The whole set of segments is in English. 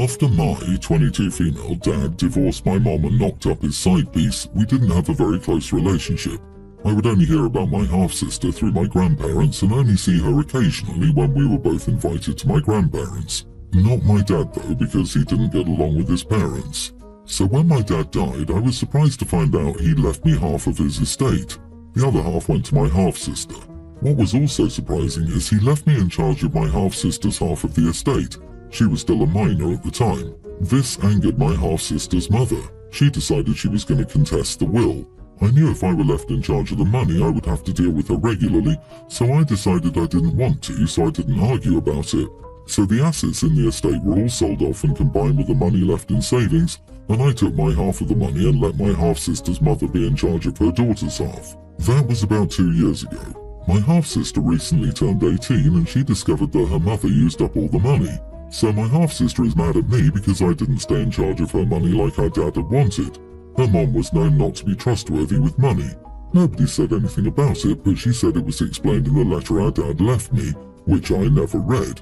After my 22 female dad divorced my mom and knocked up his side piece, we didn't have a very close relationship. I would only hear about my half-sister through my grandparents and only see her occasionally when we were both invited to my grandparents. Not my dad though, because he didn't get along with his parents. So when my dad died, I was surprised to find out he'd left me half of his estate. The other half went to my half-sister. What was also surprising is he left me in charge of my half-sister's half of the estate. She was still a minor at the time. This angered my half-sister's mother. She decided she was going to contest the will. I knew if I were left in charge of the money, I would have to deal with her regularly, so I decided I didn't want to, so I didn't argue about it. So the assets in the estate were all sold off and combined with the money left in savings, and I took my half of the money and let my half-sister's mother be in charge of her daughter's half. That was about 2 years ago. My half-sister recently turned 18 and she discovered that her mother used up all the money. So my half-sister is mad at me because I didn't stay in charge of her money like her dad had wanted. Her mom was known not to be trustworthy with money. Nobody said anything about it, but she said it was explained in the letter our dad left me, which I never read.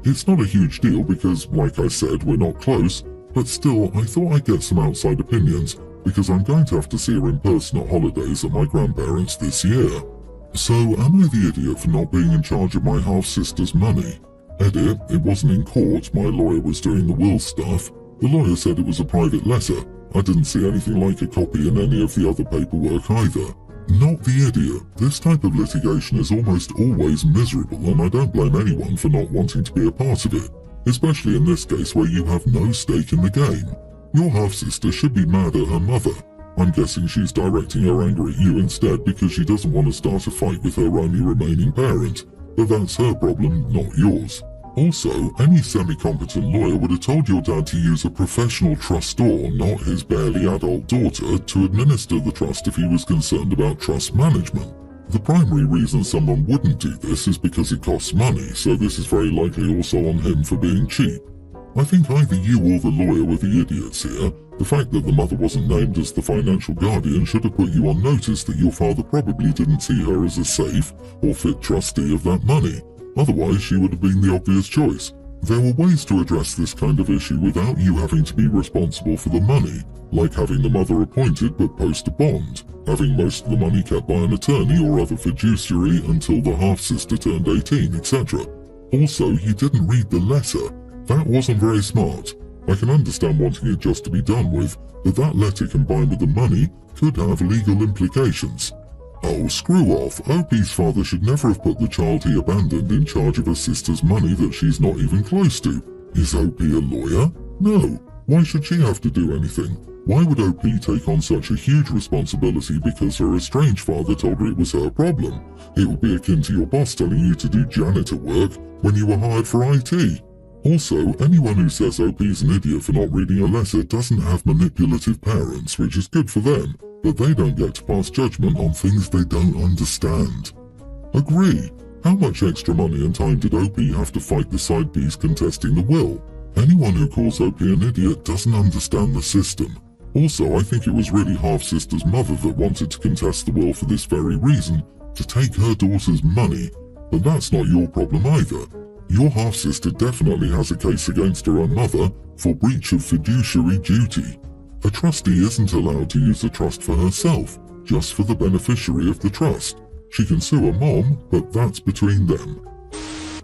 It's not a huge deal because, like I said, we're not close, but still I thought I'd get some outside opinions because I'm going to have to see her in person at holidays at my grandparents' this year. So am I the idiot for not being in charge of my half-sister's money? Edit, it wasn't in court, my lawyer was doing the will stuff. The lawyer said it was a private letter. I didn't see anything like a copy in any of the other paperwork either. Not the idiot. This type of litigation is almost always miserable and I don't blame anyone for not wanting to be a part of it. Especially in this case where you have no stake in the game. Your half-sister should be mad at her mother. I'm guessing she's directing her anger at you instead because she doesn't want to start a fight with her only remaining parent. But that's her problem, not yours. Also, any semi-competent lawyer would have told your dad to use a professional trustor, not his barely adult daughter, to administer the trust if he was concerned about trust management. The primary reason someone wouldn't do this is because it costs money, so this is very likely also on him for being cheap. I think either you or the lawyer were the idiots here. The fact that the mother wasn't named as the financial guardian should have put you on notice that your father probably didn't see her as a safe or fit trustee of that money. Otherwise, she would have been the obvious choice. There were ways to address this kind of issue without you having to be responsible for the money, like having the mother appointed but post a bond, having most of the money kept by an attorney or other fiduciary until the half-sister turned 18, etc. Also, you didn't read the letter. That wasn't very smart. I can understand wanting it just to be done with, but that letter combined with the money could have legal implications. Oh, screw off. OP's father should never have put the child he abandoned in charge of her sister's money that she's not even close to. Is OP a lawyer? No. Why should she have to do anything? Why would OP take on such a huge responsibility because her estranged father told her it was her problem? It would be akin to your boss telling you to do janitor work when you were hired for IT. Also, anyone who says OP's an idiot for not reading a letter doesn't have manipulative parents, which is good for them, but they don't get to pass judgment on things they don't understand. Agree. How much extra money and time did OP have to fight the side piece contesting the will? Anyone who calls OP an idiot doesn't understand the system. Also, I think it was really half-sister's mother that wanted to contest the will for this very reason, to take her daughter's money, but that's not your problem either. Your half-sister definitely has a case against her own mother for breach of fiduciary duty. A trustee isn't allowed to use a trust for herself, just for the beneficiary of the trust. She can sue her mom, but that's between them.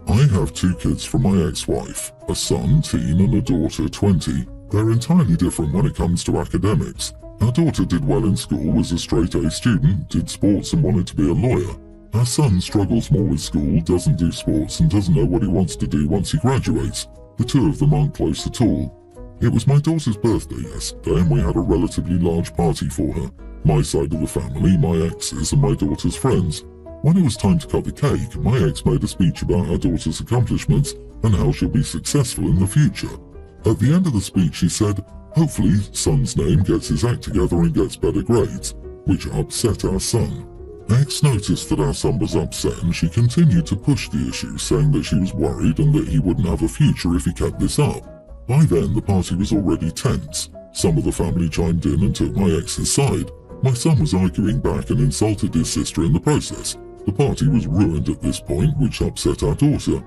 I have 2 kids from my ex-wife, a son, teen, and a daughter, 20. They're entirely different when it comes to academics. Our daughter did well in school, was a straight-A student, did sports and wanted to be a lawyer. Our son struggles more with school, doesn't do sports, and doesn't know what he wants to do once he graduates. The two of them aren't close at all. It was my daughter's birthday yesterday and we had a relatively large party for her. My side of the family, my ex's, and my daughter's friends. When it was time to cut the cake, my ex made a speech about our daughter's accomplishments and how she'll be successful in the future. At the end of the speech she said, hopefully son's name gets his act together and gets better grades, which upset our son. Ex noticed that our son was upset and she continued to push the issue, saying that she was worried and that he wouldn't have a future if he kept this up. By then, the party was already tense. Some of the family chimed in and took my ex's side. My son was arguing back and insulted his sister in the process. The party was ruined at this point, which upset our daughter.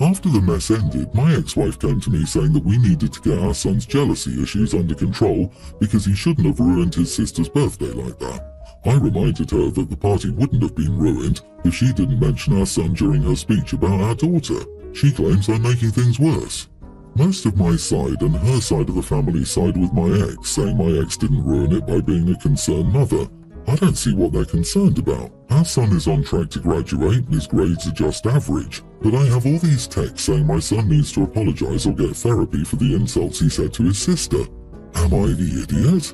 After the mess ended, my ex-wife came to me saying that we needed to get our son's jealousy issues under control because he shouldn't have ruined his sister's birthday like that. I reminded her that the party wouldn't have been ruined if she didn't mention our son during her speech about our daughter. She claims I'm making things worse. Most of my side and her side of the family side with my ex, saying my ex didn't ruin it by being a concerned mother. I don't see what they're concerned about. Our son is on track to graduate, his grades are just average. But I have all these texts saying my son needs to apologize or get therapy for the insults he said to his sister. Am I the idiot?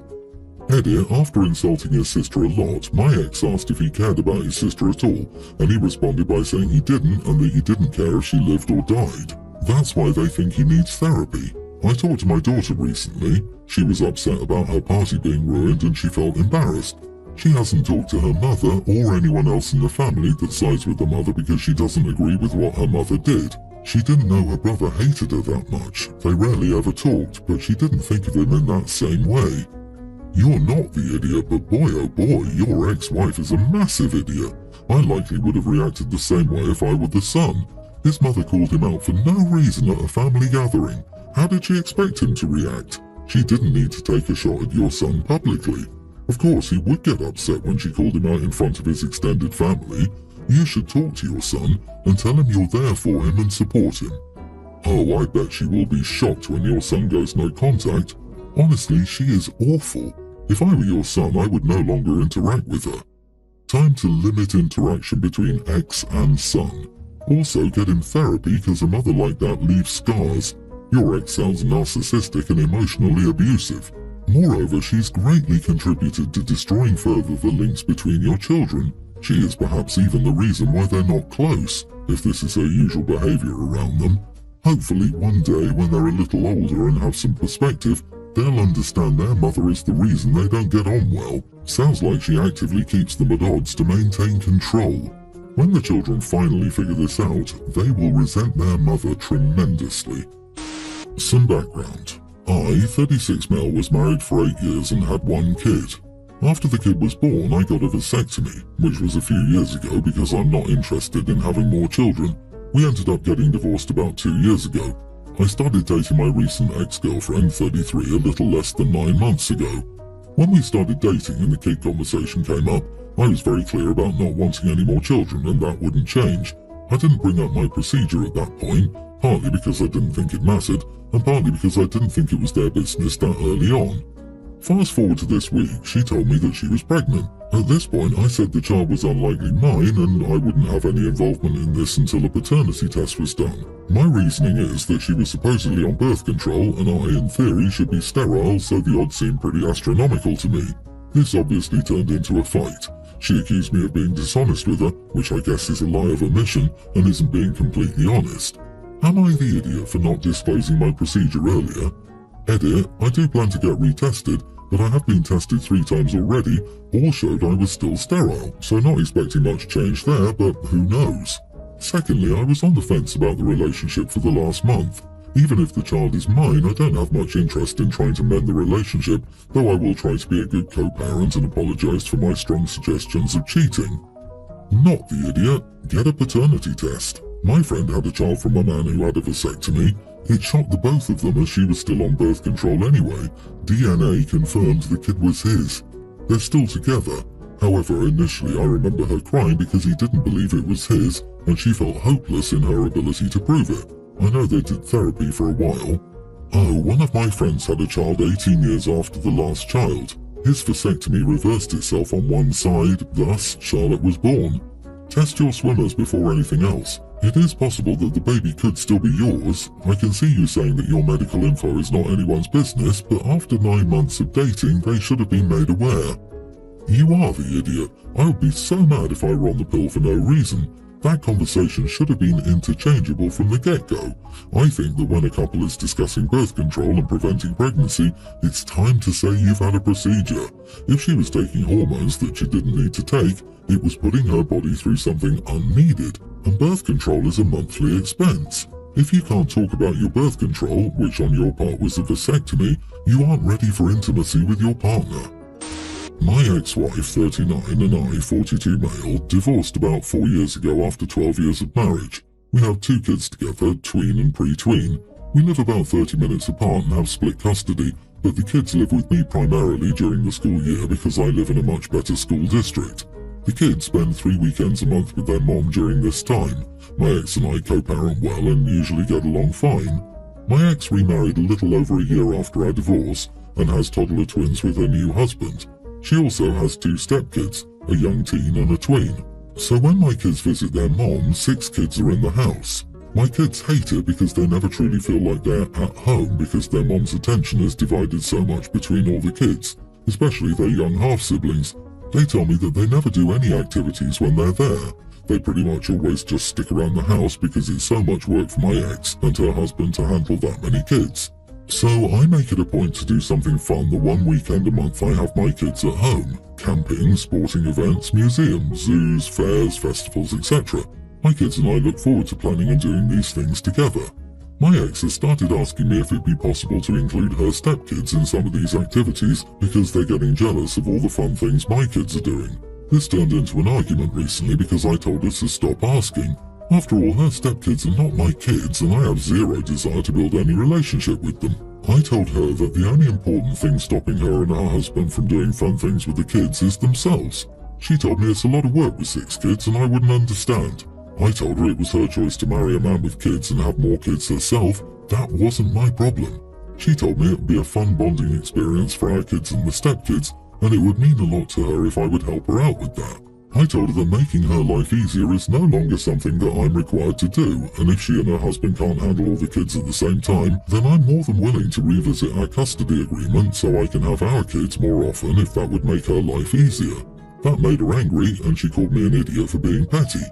Edit, after insulting his sister a lot, my ex asked if he cared about his sister at all, and he responded by saying he didn't and that he didn't care if she lived or died. That's why they think he needs therapy. I talked to my daughter recently. She was upset about her party being ruined and she felt embarrassed. She hasn't talked to her mother or anyone else in the family that sides with the mother because she doesn't agree with what her mother did. She didn't know her brother hated her that much. They rarely ever talked, but she didn't think of him in that same way. You're not the idiot, but boy oh boy, your ex-wife is a massive idiot. I likely would have reacted the same way if I were the son. His mother called him out for no reason at a family gathering. How did she expect him to react? She didn't need to take a shot at your son publicly. Of course, he would get upset when she called him out in front of his extended family. You should talk to your son and tell him you're there for him and support him. Oh, I bet she will be shocked when your son goes no contact. Honestly, she is awful. If I were your son, I would no longer interact with her. Time to limit interaction between ex and son. Also get him therapy because a mother like that leaves scars. Your ex sounds narcissistic and emotionally abusive. Moreover, she's greatly contributed to destroying further the links between your children. She is perhaps even the reason why they're not close, if this is her usual behavior around them. Hopefully one day when they're a little older and have some perspective, they'll understand their mother is the reason they don't get on well. Sounds like she actively keeps them at odds to maintain control. When the children finally figure this out, they will resent their mother tremendously. Some background. I, 36 male, was married for 8 years and had 1 kid. After the kid was born, I got a vasectomy, which was a few years ago because I'm not interested in having more children. We ended up getting divorced about 2 years ago. I started dating my recent ex-girlfriend, 33, a little less than 9 months ago. When we started dating and the kid conversation came up, I was very clear about not wanting any more children and that wouldn't change. I didn't bring up my procedure at that point, partly because I didn't think it mattered, and partly because I didn't think it was their business that early on. Fast forward to this week, she told me that she was pregnant. At this point, I said the child was unlikely mine and I wouldn't have any involvement in this until a paternity test was done. My reasoning is that she was supposedly on birth control and I, in theory, should be sterile, so the odds seemed pretty astronomical to me. This obviously turned into a fight. She accused me of being dishonest with her, which I guess is a lie of omission and isn't being completely honest. Am I the idiot for not disclosing my procedure earlier? Edit, I do plan to get retested, but I have been tested 3 times already, all showed I was still sterile, so not expecting much change there, but who knows. Secondly, I was on the fence about the relationship for the last month. Even if the child is mine, I don't have much interest in trying to mend the relationship, though I will try to be a good co-parent and apologize for my strong suggestions of cheating. Not the idiot, get a paternity test. My friend had a child from a man who had a vasectomy. It shocked the both of them as she was still on birth control anyway. DNA confirmed the kid was his. They're still together. However, initially I remember her crying because he didn't believe it was his, and she felt hopeless in her ability to prove it. I know they did therapy for a while. Oh, one of my friends had a child 18 years after the last child. His vasectomy reversed itself on one side, thus Charlotte was born. Test your swimmers before anything else. It is possible that the baby could still be yours. I can see you saying that your medical info is not anyone's business, but after 9 months of dating, they should have been made aware. You are the idiot. I would be so mad if I were on the pill for no reason. That conversation should have been interchangeable from the get-go. I think that when a couple is discussing birth control and preventing pregnancy, it's time to say you've had a procedure. If she was taking hormones that she didn't need to take, it was putting her body through something unneeded, and birth control is a monthly expense. If you can't talk about your birth control, which on your part was a vasectomy, you aren't ready for intimacy with your partner. My ex-wife, 39, and I, 42 male, divorced about 4 years ago after 12 years of marriage. We have 2 kids together, tween and pre-tween. We live about 30 minutes apart and have split custody, but the kids live with me primarily during the school year because I live in a much better school district. The kids spend 3 weekends a month with their mom during this time. My ex and I co-parent well and usually get along fine. My ex remarried a little over a year after our divorce and has toddler twins with her new husband. She also has 2 stepkids, a young teen and a tween. So when my kids visit their mom, 6 kids are in the house. My kids hate it because they never truly feel like they're at home because their mom's attention is divided so much between all the kids, especially their young half-siblings. They tell me that they never do any activities when they're there. They pretty much always just stick around the house because it's so much work for my ex and her husband to handle that many kids. So I make it a point to do something fun the one weekend a month I have my kids at home. Camping, sporting events, museums, zoos, fairs, festivals, etc. My kids and I look forward to planning and doing these things together. My ex has started asking me if it'd be possible to include her stepkids in some of these activities because they're getting jealous of all the fun things my kids are doing. This turned into an argument recently because I told her to stop asking. After all, her stepkids are not my kids and I have zero desire to build any relationship with them. I told her that the only important thing stopping her and her husband from doing fun things with the kids is themselves. She told me it's a lot of work with 6 kids and I wouldn't understand. I told her it was her choice to marry a man with kids and have more kids herself. That wasn't my problem. She told me it would be a fun bonding experience for our kids and the stepkids, and it would mean a lot to her if I would help her out with that. I told her that making her life easier is no longer something that I'm required to do, and if she and her husband can't handle all the kids at the same time, then I'm more than willing to revisit our custody agreement so I can have our kids more often if that would make her life easier. That made her angry, and she called me an idiot for being petty.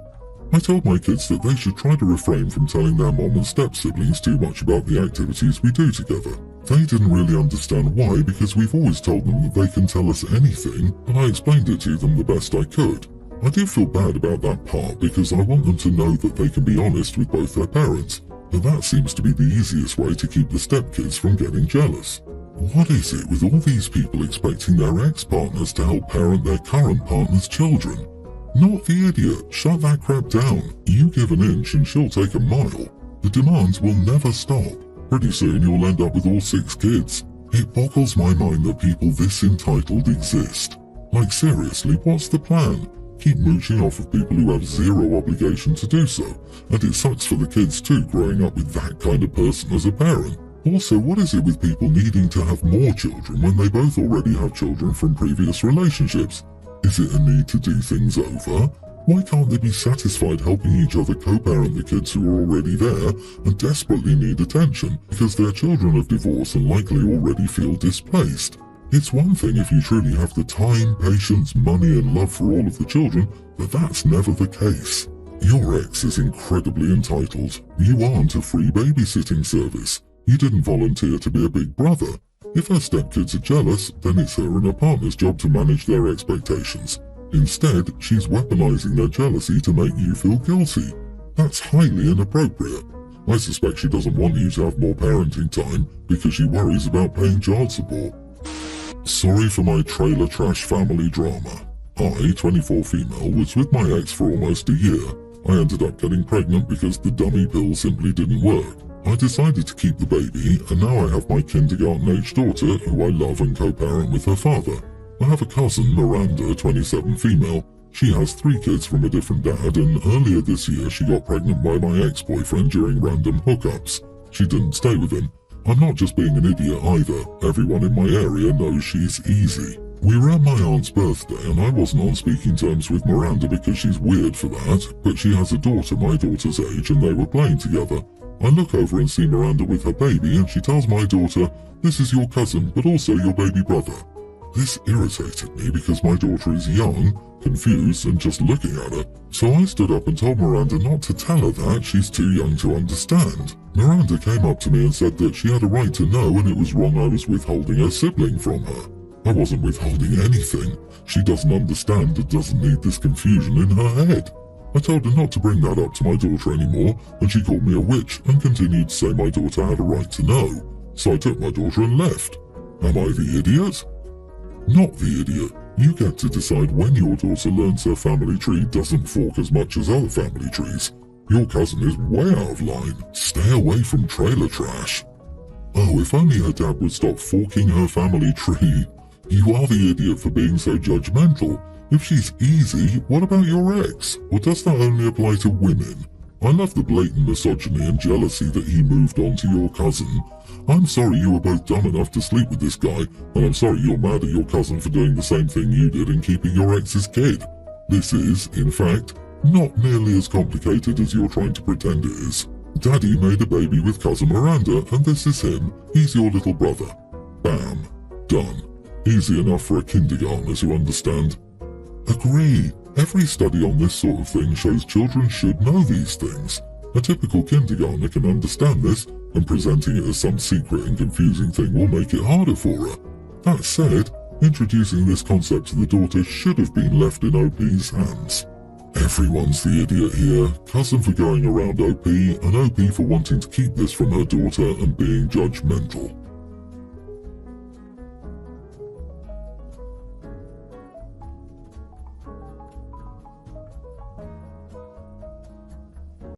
I told my kids that they should try to refrain from telling their mom and step-siblings too much about the activities we do together. They didn't really understand why because we've always told them that they can tell us anything, and I explained it to them the best I could. I do feel bad about that part because I want them to know that they can be honest with both their parents, but that seems to be the easiest way to keep the stepkids from getting jealous. What is it with all these people expecting their ex-partners to help parent their current partner's children? Not the idiot. Shut that crap down. You give an inch and she'll take a mile. The demands will never stop. Pretty soon you'll end up with all 6 kids. It boggles my mind that people this entitled exist. Like seriously, what's the plan? Keep mooching off of people who have zero obligation to do so. And it sucks for the kids too, growing up with that kind of person as a parent. Also, what is it with people needing to have more children when they both already have children from previous relationships? Is it a need to do things over? Why can't they be satisfied helping each other co-parent the kids who are already there and desperately need attention because they're children of divorce and likely already feel displaced? It's one thing if you truly have the time, patience, money and love for all of the children, but that's never the case. Your ex is incredibly entitled. You aren't a free babysitting service. You didn't volunteer to be a big brother. If her stepkids are jealous, then it's her and her partner's job to manage their expectations. Instead, she's weaponizing their jealousy to make you feel guilty. That's highly inappropriate. I suspect she doesn't want you to have more parenting time because she worries about paying child support. Sorry for my trailer trash family drama. I, 24 female, was with my ex for almost a year. I ended up getting pregnant because the dummy pill simply didn't work. I decided to keep the baby, and now I have my kindergarten-age daughter, who I love and co-parent with her father. I have a cousin, Miranda, 27 female. She has 3 kids from a different dad, and earlier this year she got pregnant by my ex-boyfriend during random hookups. She didn't stay with him. I'm not just being an idiot either. Everyone in my area knows she's easy. We were at my aunt's birthday, and I wasn't on speaking terms with Miranda because she's weird for that, but she has a daughter my daughter's age, and they were playing together. I look over and see Miranda with her baby, and she tells my daughter, "This is your cousin, but also your baby brother." This irritated me because my daughter is young, confused, and just looking at her. So I stood up and told Miranda not to tell her that, she's too young to understand. Miranda came up to me and said that she had a right to know and it was wrong I was withholding her sibling from her. I wasn't withholding anything. She doesn't understand and doesn't need this confusion in her head. I told her not to bring that up to my daughter anymore, and she called me a witch and continued to say my daughter had a right to know. So I took my daughter and left. Am I the idiot? Not the idiot. You get to decide when your daughter learns her family tree doesn't fork as much as other family trees. Your cousin is way out of line. Stay away from trailer trash. Oh, if only her dad would stop forking her family tree. You are the idiot for being so judgmental. If she's easy, what about your ex? Or does that only apply to women? I love the blatant misogyny and jealousy that he moved on to your cousin. I'm sorry you were both dumb enough to sleep with this guy, and I'm sorry you're mad at your cousin for doing the same thing you did in keeping your ex's kid. This is, in fact, not nearly as complicated as you're trying to pretend it is. Daddy made a baby with cousin Miranda, and this is him. He's your little brother. Bam. Done. Easy enough for a kindergartner to understand. Agree. Every study on this sort of thing shows children should know these things. A typical kindergartner can understand this, and presenting it as some secret and confusing thing will make it harder for her. That said, introducing this concept to the daughter should have been left in OP's hands. Everyone's the idiot here. Cousin for going around OP, and OP for wanting to keep this from her daughter and being judgmental.